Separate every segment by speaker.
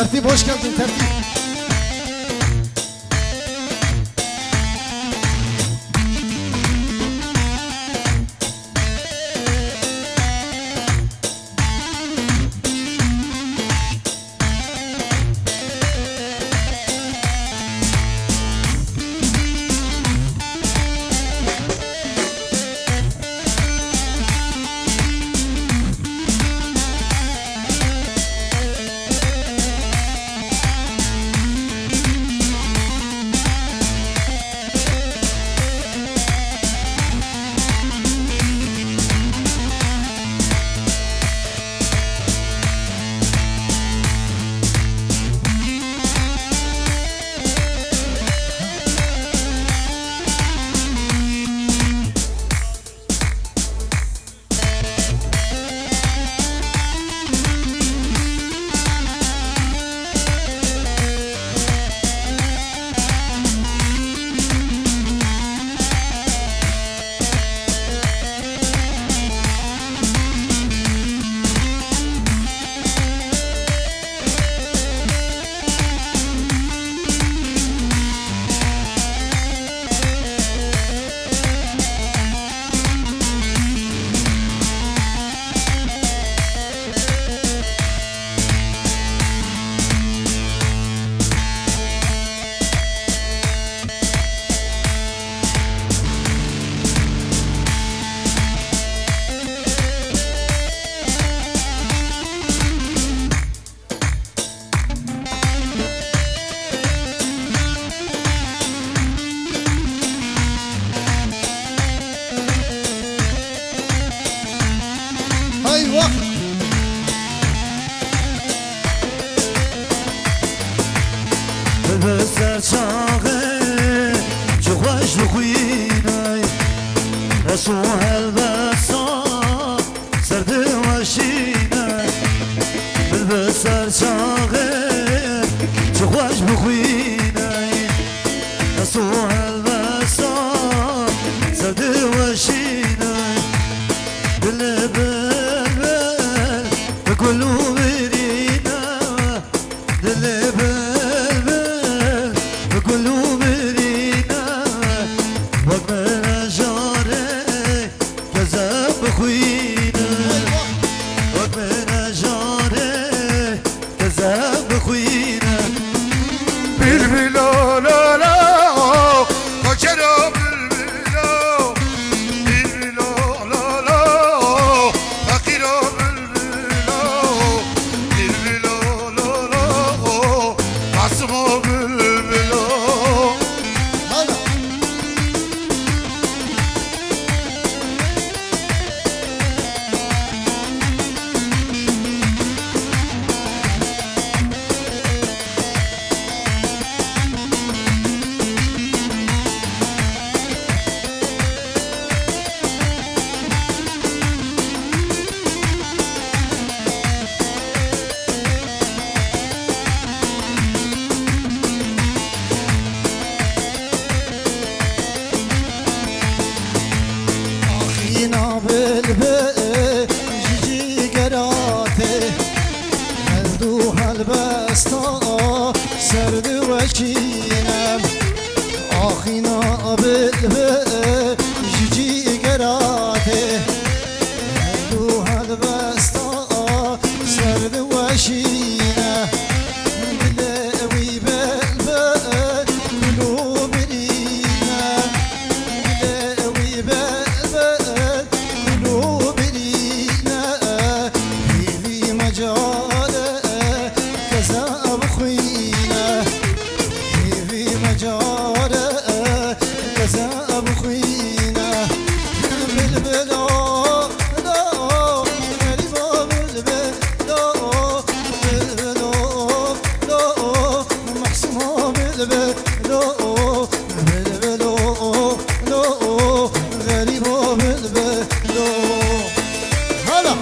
Speaker 1: Tertip hoş geldin tertip.
Speaker 2: بسر چاقه چه خوش بخوینای رسو هلبسا سرد وشینای بسر چاقه چه خوش بخوینای رسو هلبسا سرد وشینای دل بلبل بکلو برینا دل بلبل بکلو برینا وقت من جاره کذب بخوینه وقت من جاره کذب بخوینه
Speaker 3: بلبلا لا لا کجرا بلبلا بلبلا لا لا فقیرا بلبلا بلبلا لا لا قسما بلبلا
Speaker 1: آخینا بلبل جیجی گراته هلدو هلبستا سرد وشینم آخینا بلبل جیجی گراته هلدو هلبستا سرد وشینم دلوی بلبل کلو برینم دلوی بلبل کلو برینم بیوی مجاله کذا بخوینه بیوی مجاله کذا بخوینه بلبلا لا غریبا بلبل لا بلبلا لا محسوما بلبل لا بلبلا لا غریبا بلبل لا هلا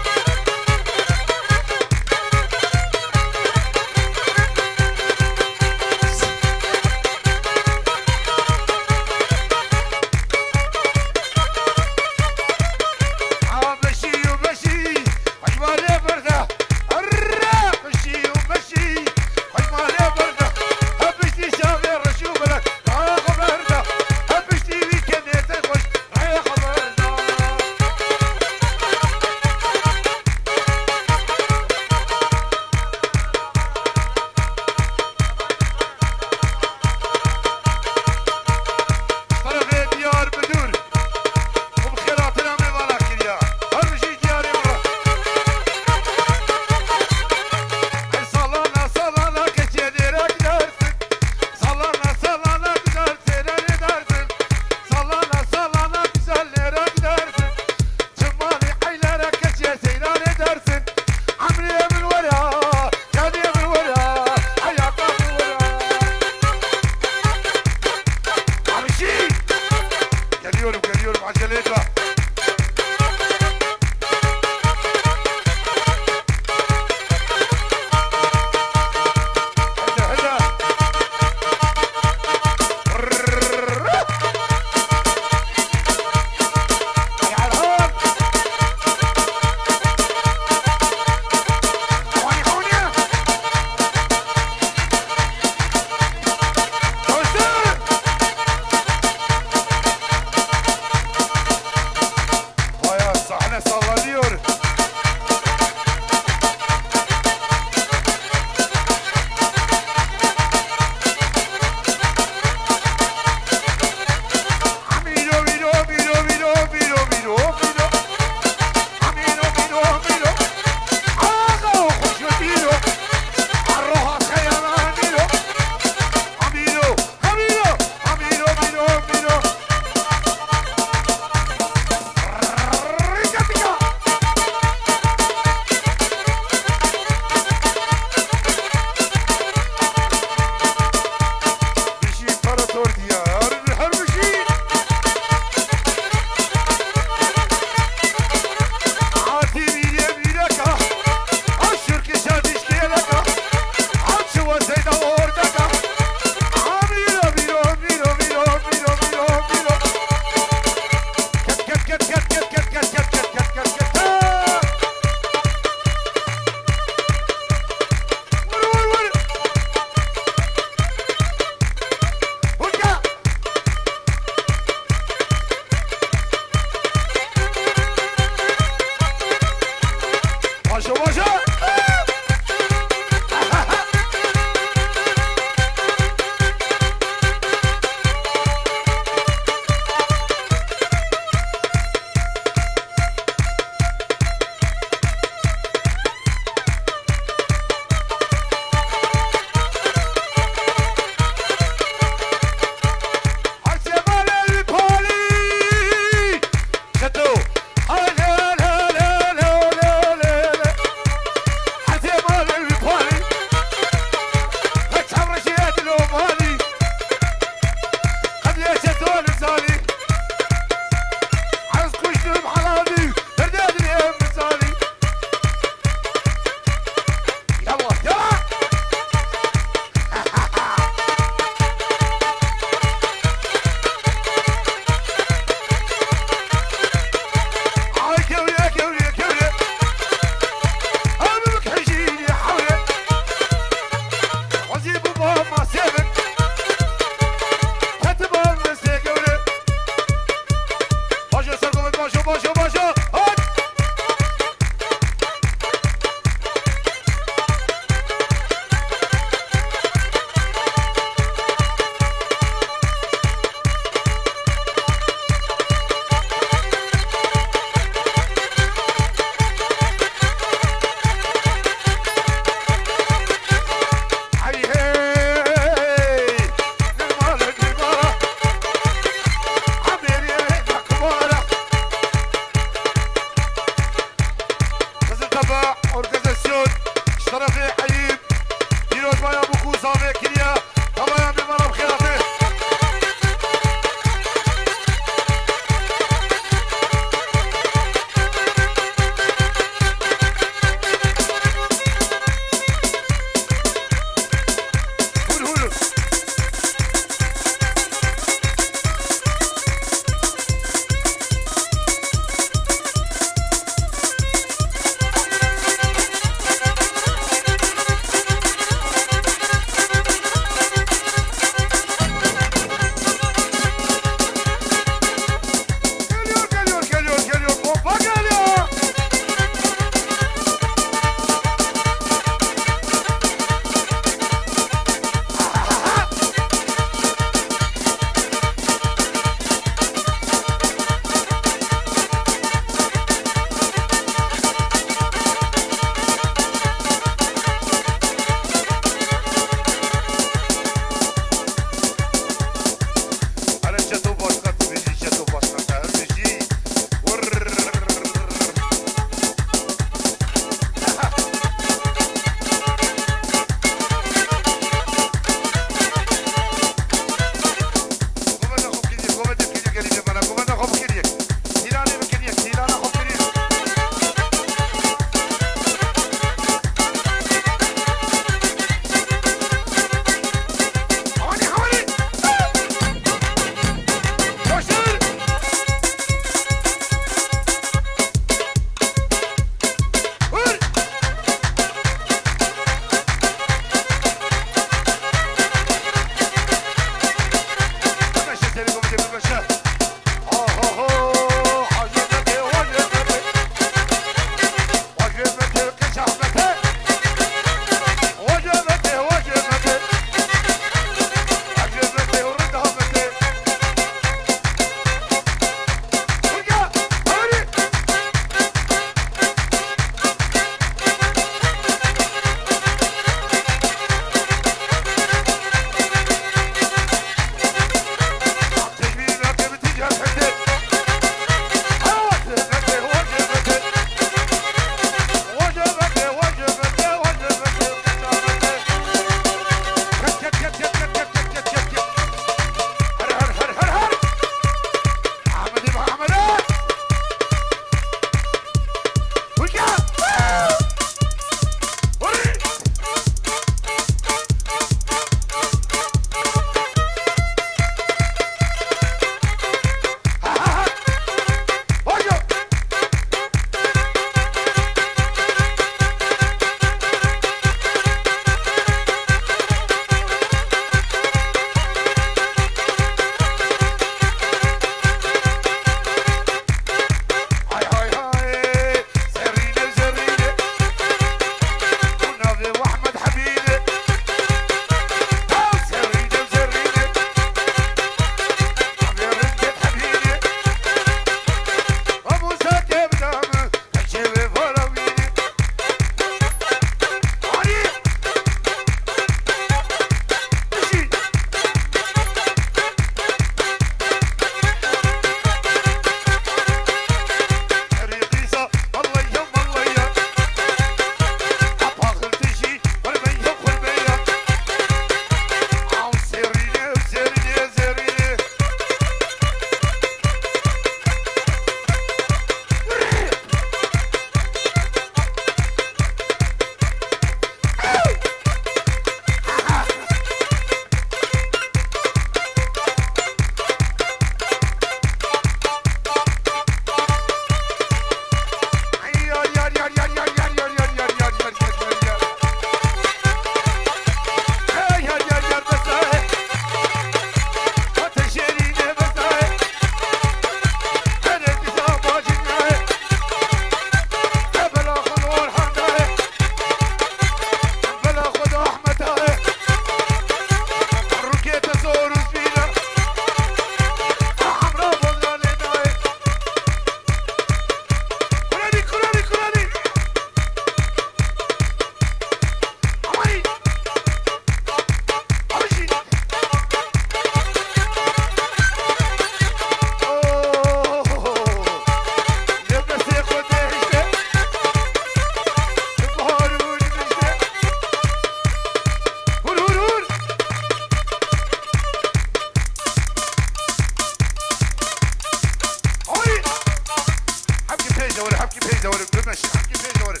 Speaker 3: دوري حبكي بهي دوري بمشي حبكي بهي دوري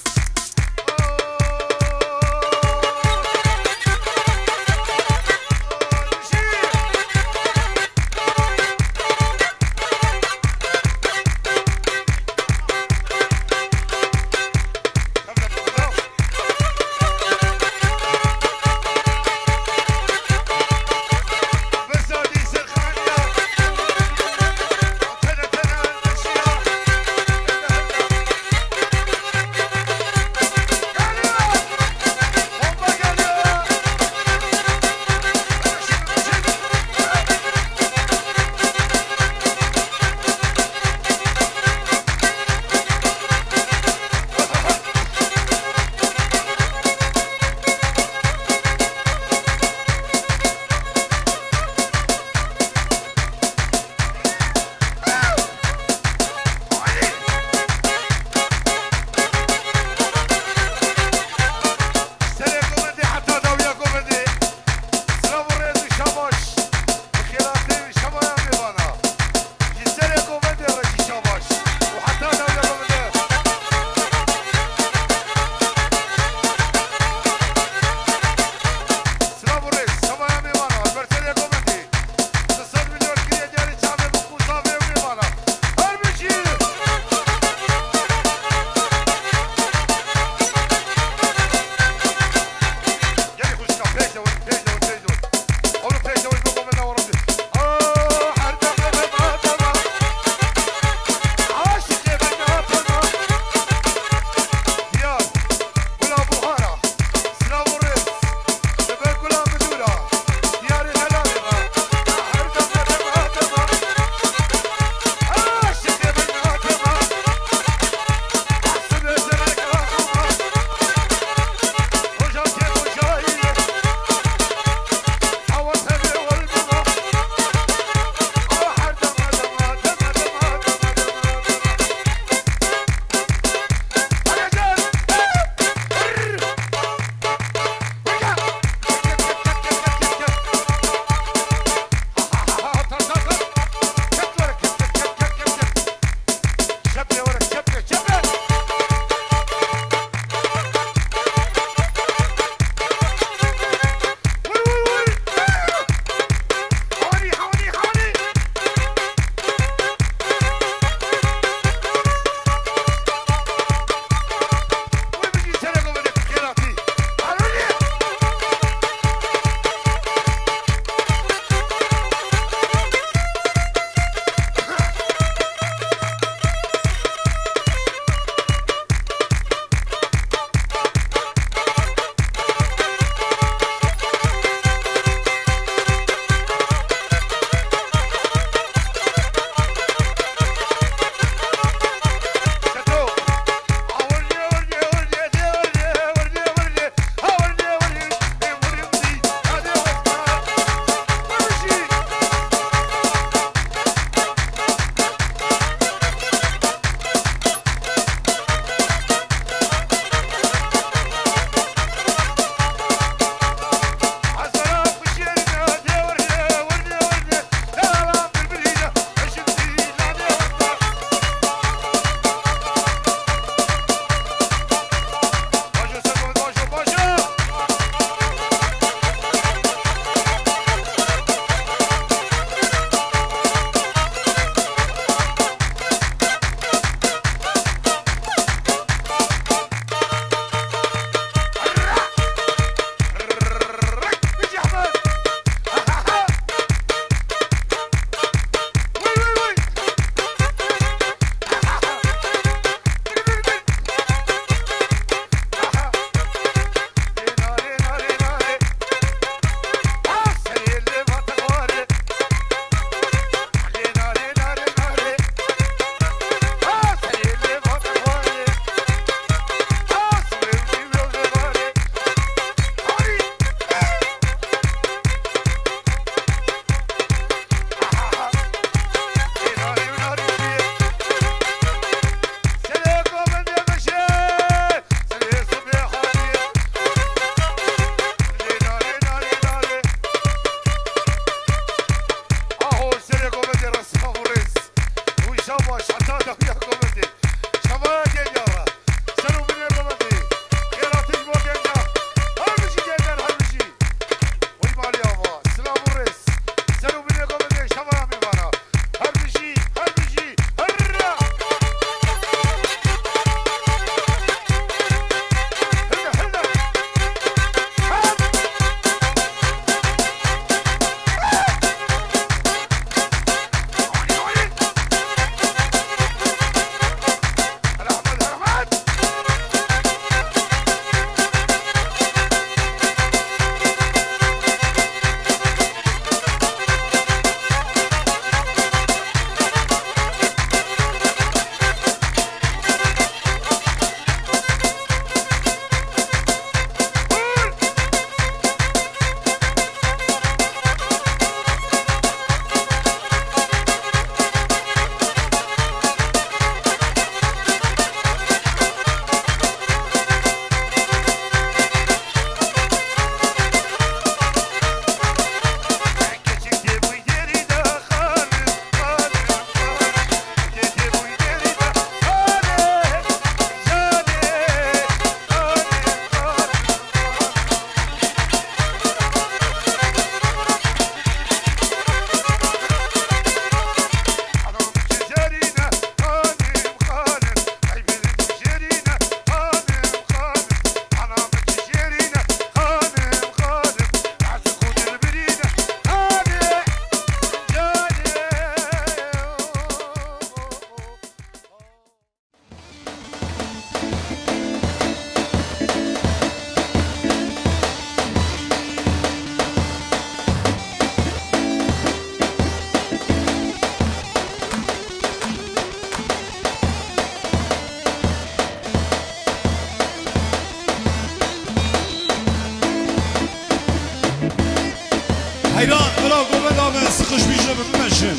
Speaker 2: حیران برا گوه دامن سخش بیشه بمشن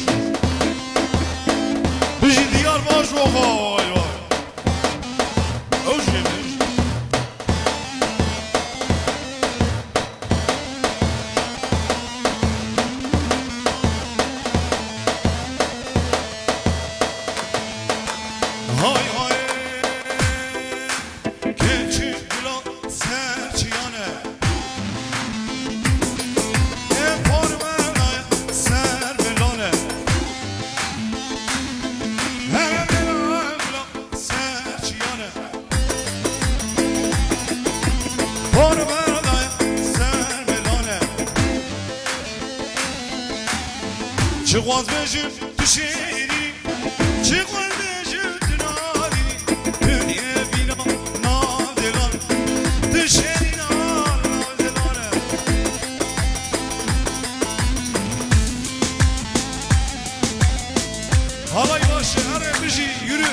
Speaker 2: بجی دیار باش و وای وای او جمش های های که چی بلا سر چیانه چه قواز بجم تو شیری چه قواز بجم تو ناری دنیا بینا نادلان تو شیری نادلانه حالای باشه هره بجی یورو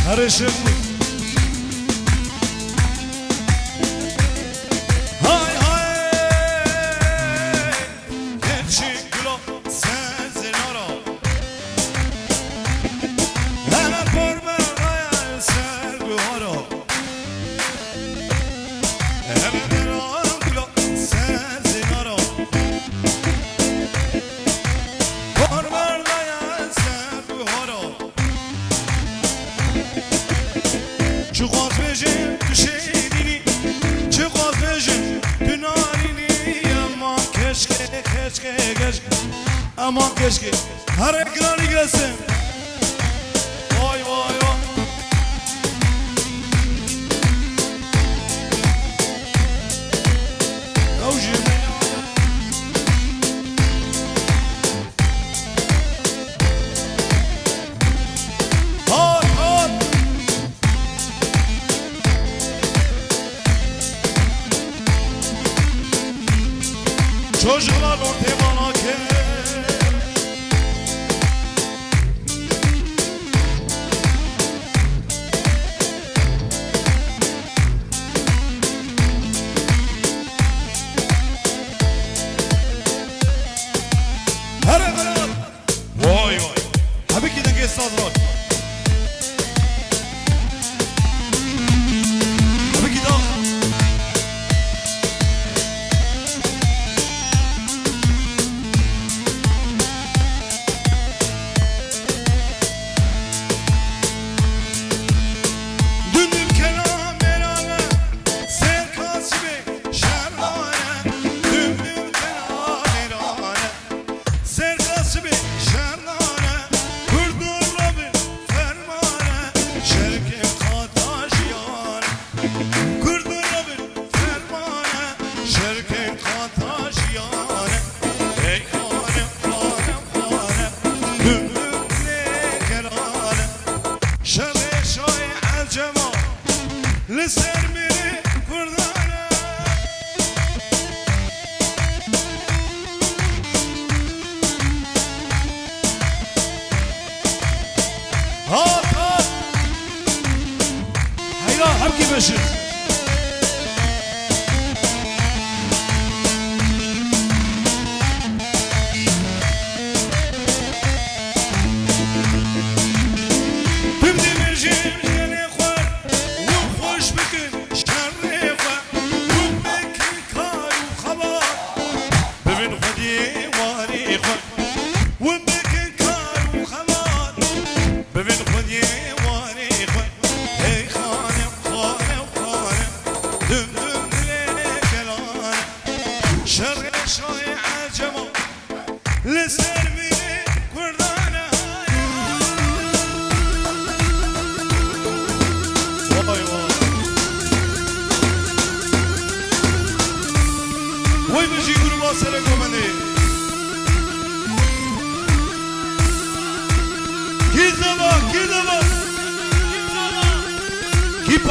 Speaker 2: هره شبنی aman keşke her ekranı gelsin. Vay vay vay. Avcım. Hot hot. Çocuklar ortaya bana gel. Vay vay. Tabii ki de geç sazlar. Tabii ki de. بشید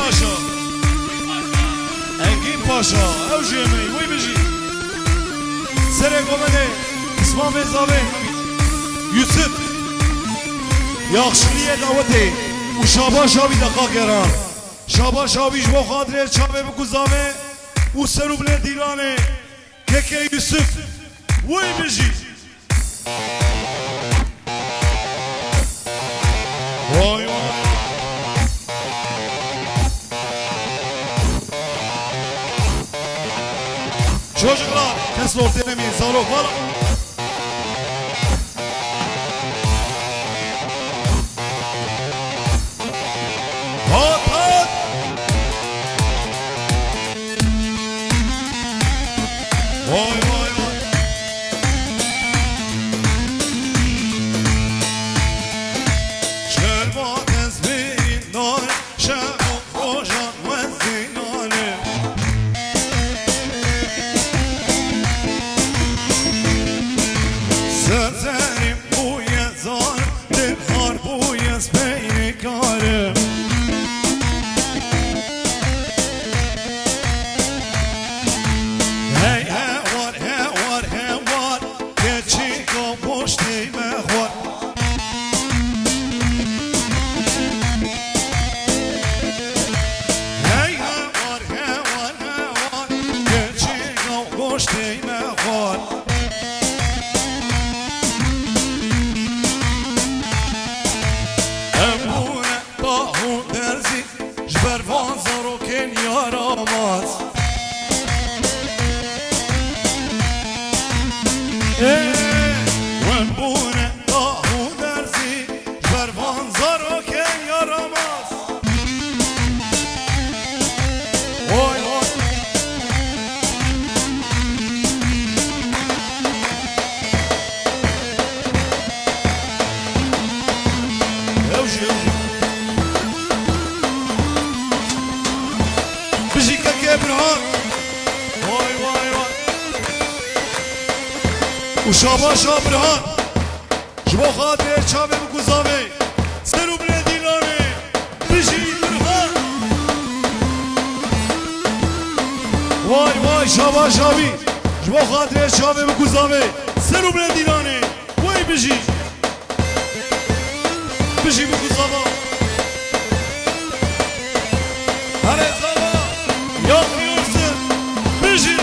Speaker 2: پاشا انگین پاشا او جیمی وی بجی سره گمده اسمام زاوه یوسف یاخشلیه داوته و شابا شابی دقا گران شابا شابیش با خاطره چابه بگذامه و سروبله دیرانه که یوسف وی بجی وای وای çocuklar kes ortaya demeyin sarok var. Hat hat. Vay vay vay. Şerbat ezbeyin nar şerbat kocan vezinane. Sözlerim bu yazar, denhar bu yaz beynikarım. Hey he var, geçik o boş değme var. Hey var, geçik o boş değme var. Bervan zaroken yaramaz Ven bune dahu derzi Bervan zaroken yaramaz Oy oy Evji برهان وای وای وای و شابا شاب برهان جبا خاطر چابه بگذامه سرو بله دیلانه بجی برهان وای وای شابا شابی جبا خاطر چابه بگذامه سرو بله دیلانه وای بجی بگذامه هره زابا yakmıyorsun bizi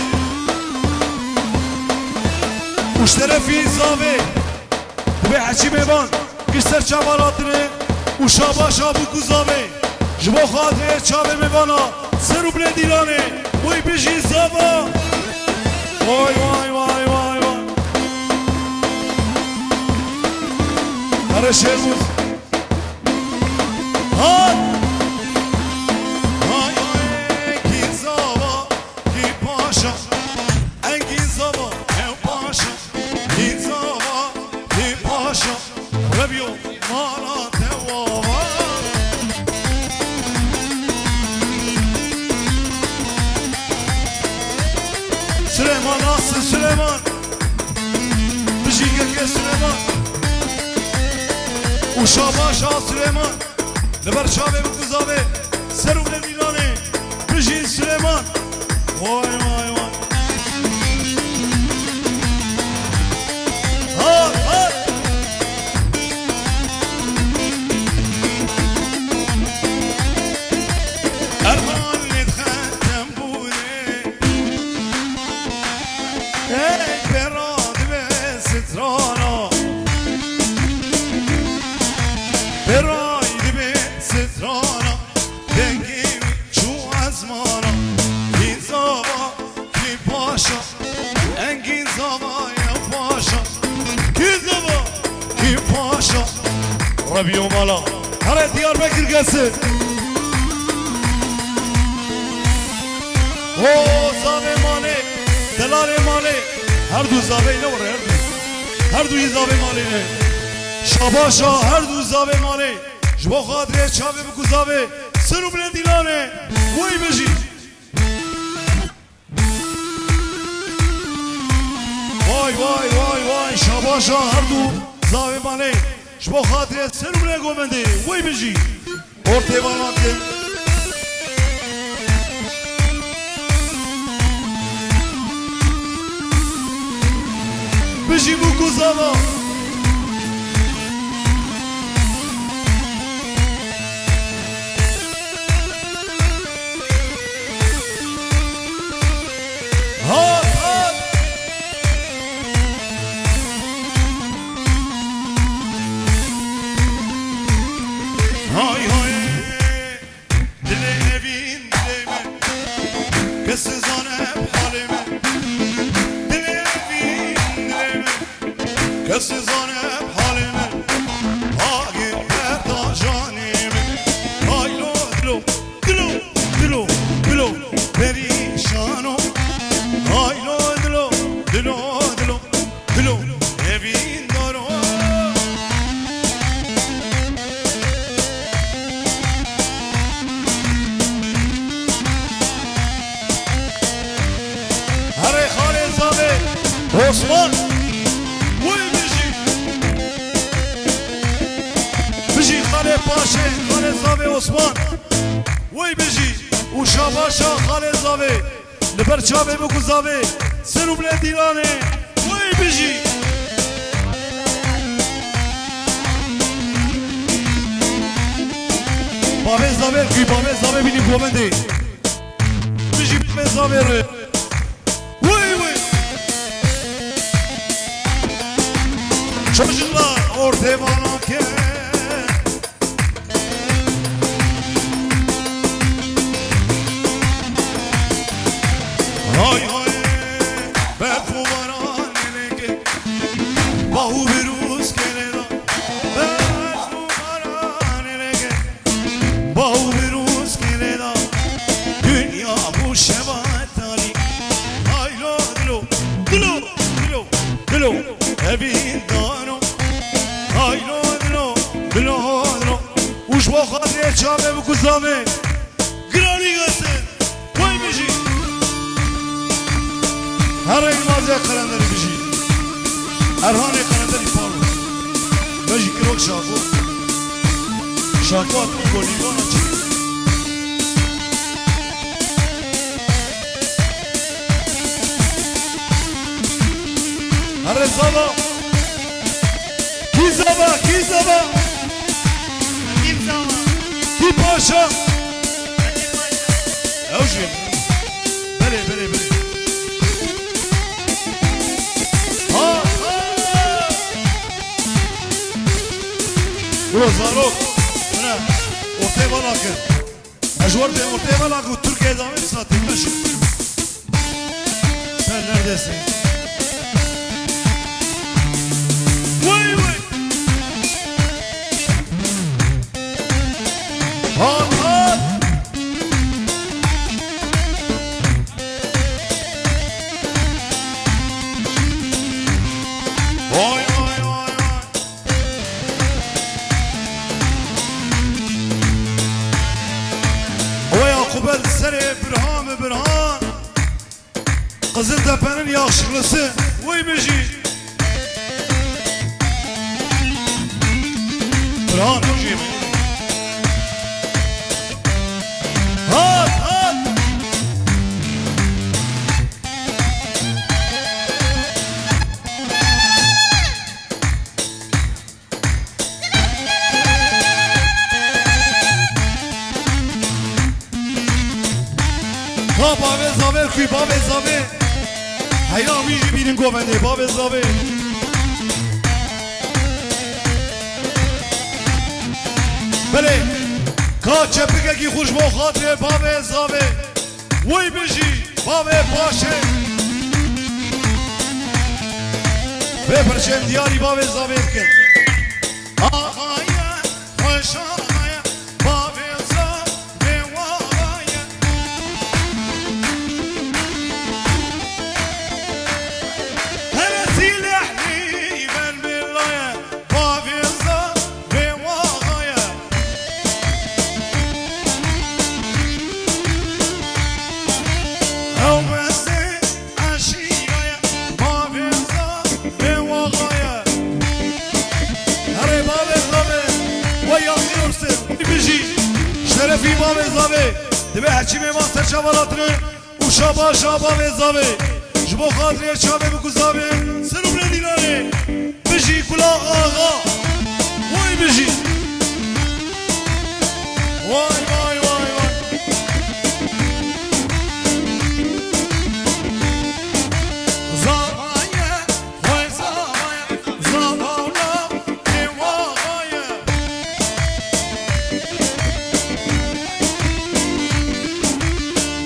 Speaker 2: Uşterefi zavi Ve haçim evan Gişter çabalatını Uşaba şabu kuzavi Jbo khadre çabe mevana Seru bile dilane Uy bizi zava Vay vay vay vay vay Hare şermuz Hat Süleyman nasıl Süleyman Bıcık Süleyman Uşaba Şah Süleyman Leber Şabe bu kuzabe Serumle Milane Bıcık Süleyman Vay vay vay Ha ha Erman ای براد به سترانا براید به سترانا دنگیم چو از مانا این زاوا کی پاشا انگین زاوا یا پاشا کی زاوا کی پاشا ربی و مالا هره دیار بکر گسه او زاوه ماله دلال ماله هر دو زاوه نوره هر دوی زاوه ماله نه شاباشا هر دو زاوه ماله جبا خاطره چاوه بکو زاوه سرو بله دیلانه وی بجی وای وای وای وای شاباشا هر دو زاوه ماله جبا خاطره سرو بله گومنده وی بجی ortaya bağlantı بجی بو گوزاوا هات هات های های دل نبین دل من کسی زانم حال من دل نبین دل من کسی زانم حال من آگه تا جانی من های لو دلو دلو دلو دلو پریشانو های لو دلو دلو دلو دلو نبین دارو هره خاله زاوه عثمان وی بجی خاله پاشه خاله زاوه عثمان وی بجی و شاباشا خاله زاوه لبر چاوه بگو زاوه سرو بله دیرانه وی بجی بابه زاوه کی بابه زاوه بینی گومنده بجی بابه زاوه ره çocuklar ortaya bağlanırken hay hay ben kuvaran eleke bahu virus kelera ben kuvaran eleke bahu virus kelera dünya bu şevatali hay lo dilo dilo dilo dilo evin dano hay lo dilo dilo dilo uş bu kadar çabe bu kuzame grani gelsin vay biji her elmazı kalenleri biji erhane kalenleri parlo biji kirok şako şako atın golivan açık her zaba kizaba kizaba ki paşa evcim bere bere bere ha ha ulo zarok ne ortaya balakır ajvar de ortaya balakır Türkiye davet satılmış sen neredesin vay vay hat hat vay vay vay vay o Yakubel seri Birhan Birhan Kızıltepe'nin yakışıklısı vay biji Birhan biji hat hat ha bave zaver kuy bave zaver hayra biji بینیم گوونده باب زاوه بله کاچه بگه خوش با خاطر باب زاوه وی بجی باب باشه به پرچه دیاری باب زاوه کن آخایه خوش آخایه باب زاوه واغایه هرسی لحنی من بالله باب زاوه واغایه او بسه عشیقایه باب زاوه واغایه هره باب زاوه و یاقی ارسل بجی شرفی باب زاوه دبه هرچی میمان سر چوالاتنه و شابا باب زاوه جبو خاطر چابه بگو زاوه سرو بره دیلانه بجی کلا آغا وای بجی وای وای وای وای زاوایه وای زاوایه زاوالا ایواغایه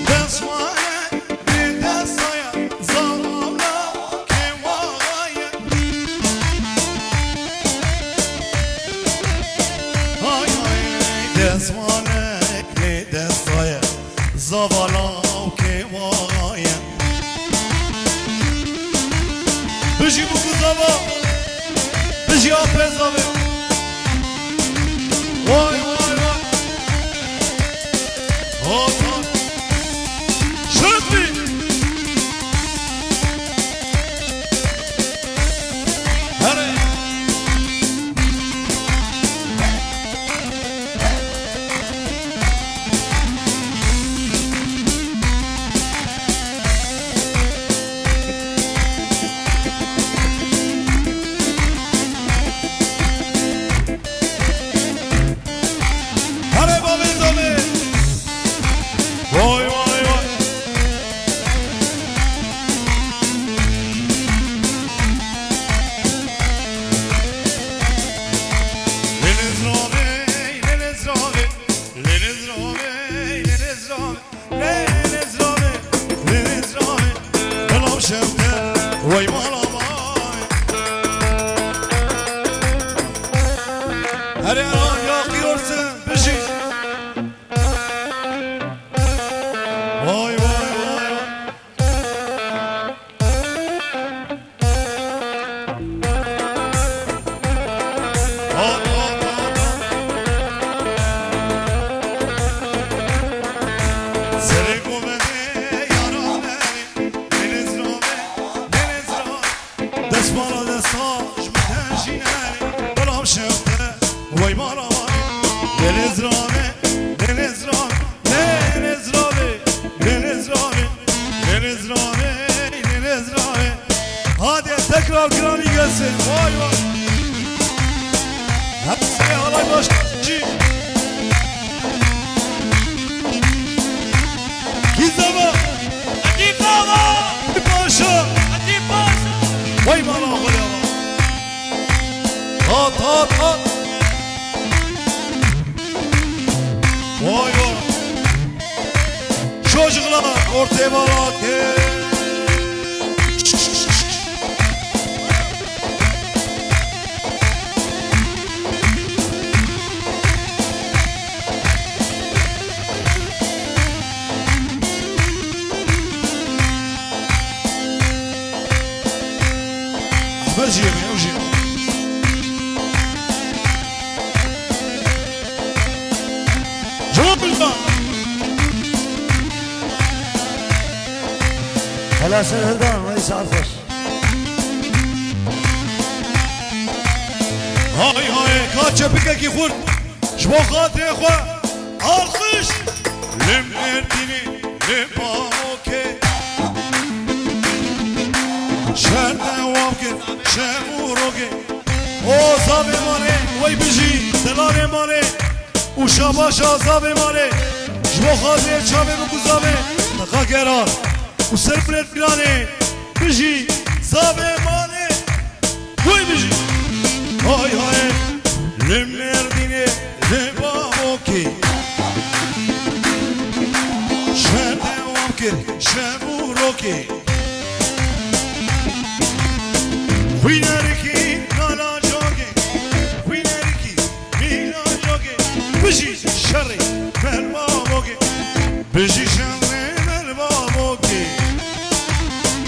Speaker 2: دستوانه به دستایه زاوالا ایواغایه های های دستوانه به دستایه زاوالا ایواغایه بجی بگو زاوا بجی آپه زاوه وای وای وای آتان شدی هره هره بابه زاوه وای وای وای وای مالا وای هره الان یاقی ارسن بشی وای وای وای آت آت آت سر گومده یارانه دنز رامه دست بالا دستاش متنشینه بلام شفته وای مالا وای دنز رامه دنز رامه دنز رامه دنز رامه دنز رامه دنز رامه hadi tekrar krali gelsin vay vay hepsi halay başçı Gizama Gizama Paşa vay bana ya at at at vay vay çocuklar ortaya bak Vazio, vazio. Jumpa.
Speaker 1: هلا سهردان رئيس عرفش
Speaker 2: هاي هاي كاتشا بكاكي خورد جبو خاطري اخوا الخش لم ارتيني لم باوكي شرطه وامكن شموروكي او زابي ماني وي بجي دلاري ماني و شاباشا زابي ماني جبو خاطري چابي بكو زابي نقا گرار و سر بلد بلاني بجي زابه مانه وی بجی های های لمردینه زبامو که شبه کر شبو رو که وی نرکی نالا جاگه وی نرکی میلا جاگه بجی شری مربابو که بجی شری مربابو که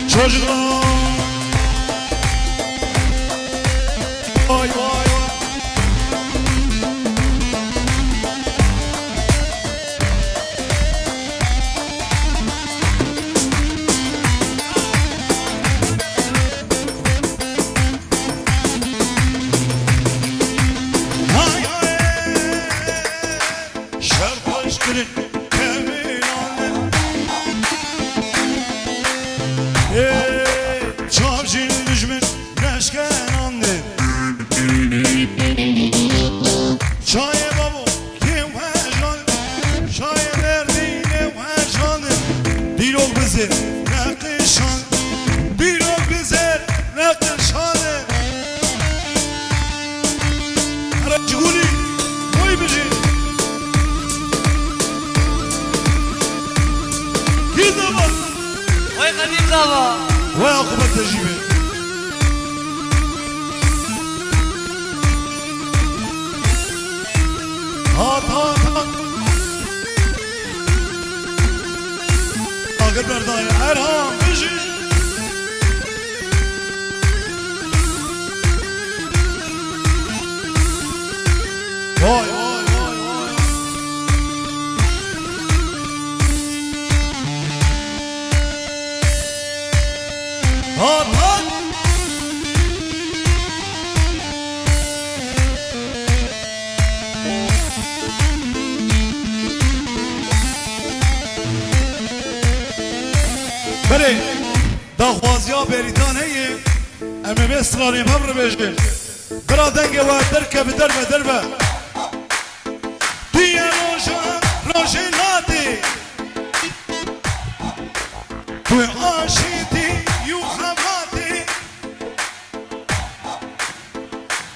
Speaker 2: çocuklar vay vay vay hay hay şerbaş kırın çavcın düşmün neşken anne çaya babu kim hecan çaya verdi ne hecan dilok bize ne kışan dilok bize ne kışan aracıguli koy bizi gidin bak
Speaker 4: وای قدیم زبا
Speaker 2: وعقبة تجيبه هات هات هات اقل برداية ارهام بجي واي واي واي واي هات هات بله داخوازیا بریتانیه اما به اسراریم هم رو بشه برا دنگ و درکه به دربه دربه دیه روشه لاتی تو آشیتی یو خواتی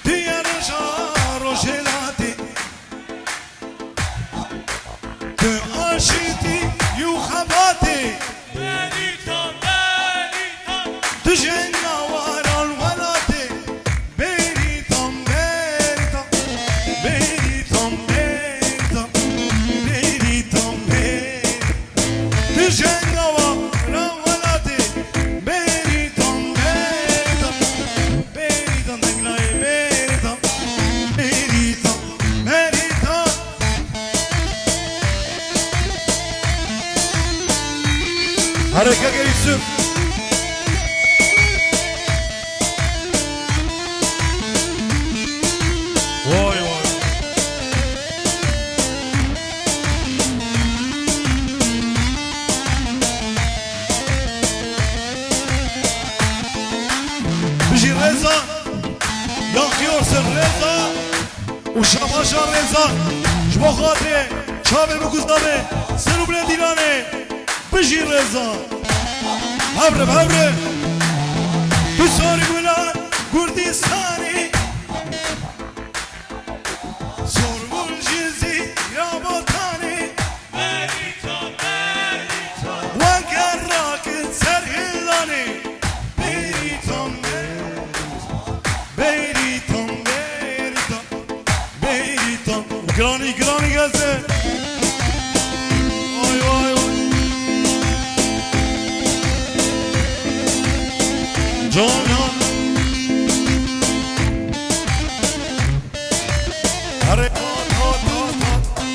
Speaker 2: دیه روشه لاتی تو آشیتی یو خواتی تجينا ورا الولاتي بيريتم بيريتم بيريتم بيريتم بيريتم بيريتم تجينا ورا الولاتي بيريتم بيريتم بيريتم دقلاي بيريتم بيريتم بيريتم حركة يوسف وای وای بجي رضا يا خيورسن رضا وشماشا رضا جبا خاطره چاوه بگذاره سرو بلندیرانه بجي رضا هبره تو ساری گلان گردستانی سرگل جزی یا بطانی وگر راکت سرگلانی بیریتم بیریتم بیریتم بیریتم گرانی گرانی گزه وای وای وای جانان هره هات هات هات هات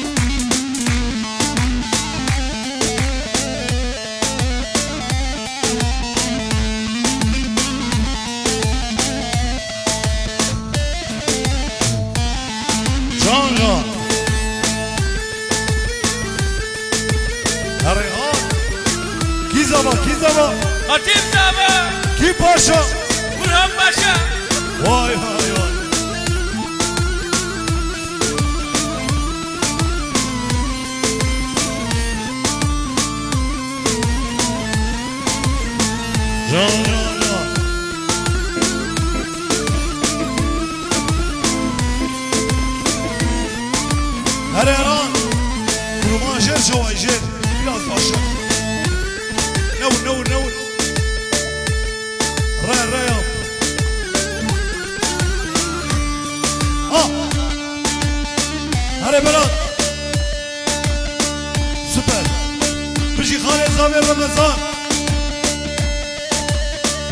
Speaker 2: جان جان هره هات کی زبا
Speaker 4: قدیم زبا
Speaker 2: کی پاشا
Speaker 4: برهم باشا
Speaker 2: وای وای وای جان جان جان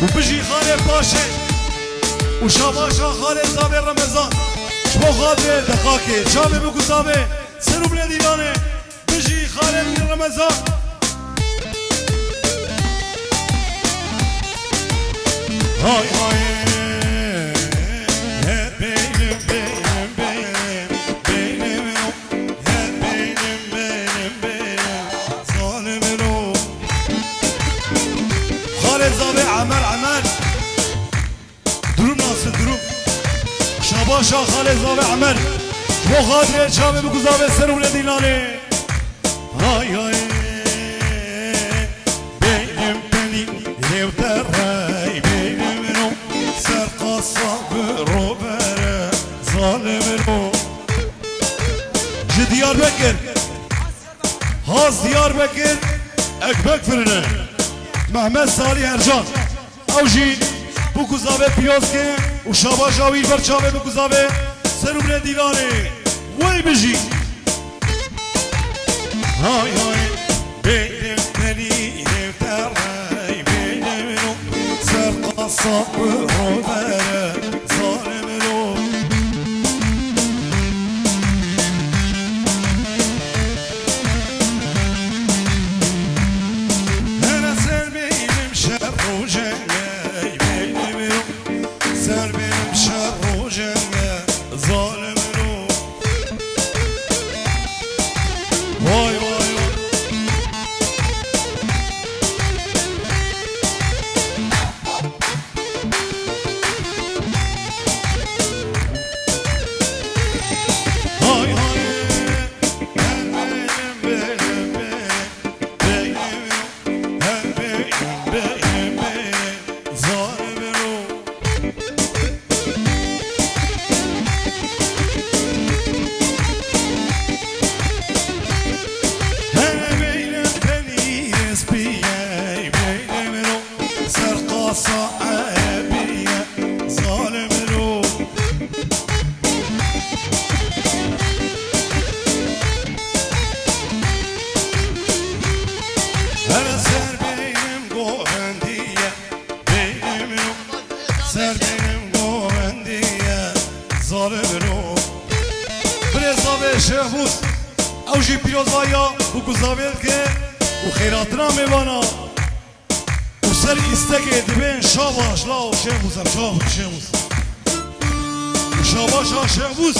Speaker 2: وبجي خالد باشا وشاباشا خالد زاوي رمضان شبو خاطر دقاقي شابي بكو زاوي سرو بلادي لاني بجي خالد رمضان هاي هاي بينم بينم بينم بينم بينم بينم بينم ظالم خالد زاوي عمل دروم ناصر دروم شاباشا خالد زاوي عمل شبو خاطر شابي بكو زاوي سرو بلادي لاني هاي هاي بينم بينم يوتراي بينم سرقة صابر وبرا ظالم جي ديار بكر هاز ديار بكر اكبك فرنا محمد صالح ارجان او جي بوكو زاوي بيوزكي وشاباشا ويل برشاوي بوكو زاوي سرو بلا ديلاني وي بجي هاي هاي بينم بني يوتراي بينم سرقة صابر وبرا ظالم أنا سر بينم شر وجاي بينم سر بينم شر وجاي ظالم واي واي واي هاي هاي بينم بينم بينم بينم بينم ظالم أنا بينم بني يسبيا بينم سرقة صعبية ظالم أنا سر بينم قوهندية بينم سر بينم قوهندية ظالم برزاوي شهوز او جي بيروزايا وكوزاويل كي وخيراتنا ميوانا وسر استكي دبين شاباش لا وشهوز شاباش شهوز وشاباش شهوز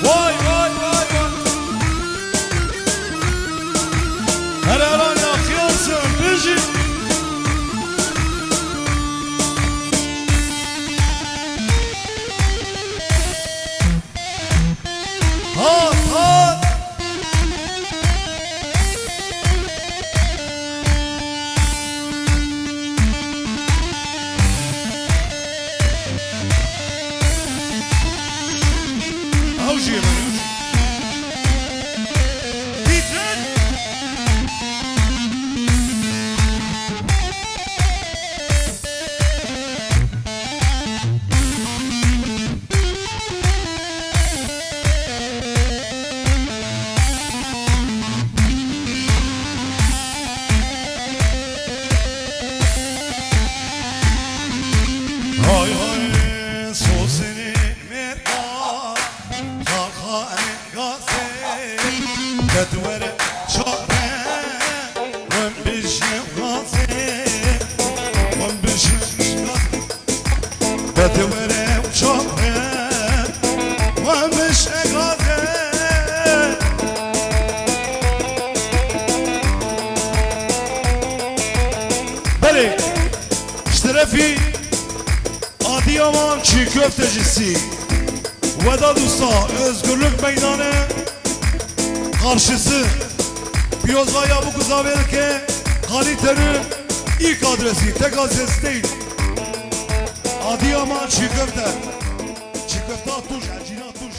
Speaker 2: واي واي واي واي هلا هلا يا خيارسن بيجي هات هات اوجي هاي هاي سوسنين مرقا خالخانين قاسي كدور شعرين ومبشي غاسي ومبشي كدور شعرين ومبشي غاسي بلي اشترفي Adıyaman çiğ köftecisi Veda Usta Özgürlük Meydanı karşısı Piyozvaya bu kuzavelse kalitenin ilk adresi, tek adresi değil Adıyaman çiğ köfte Çiğ köfte tuş, ercina tuş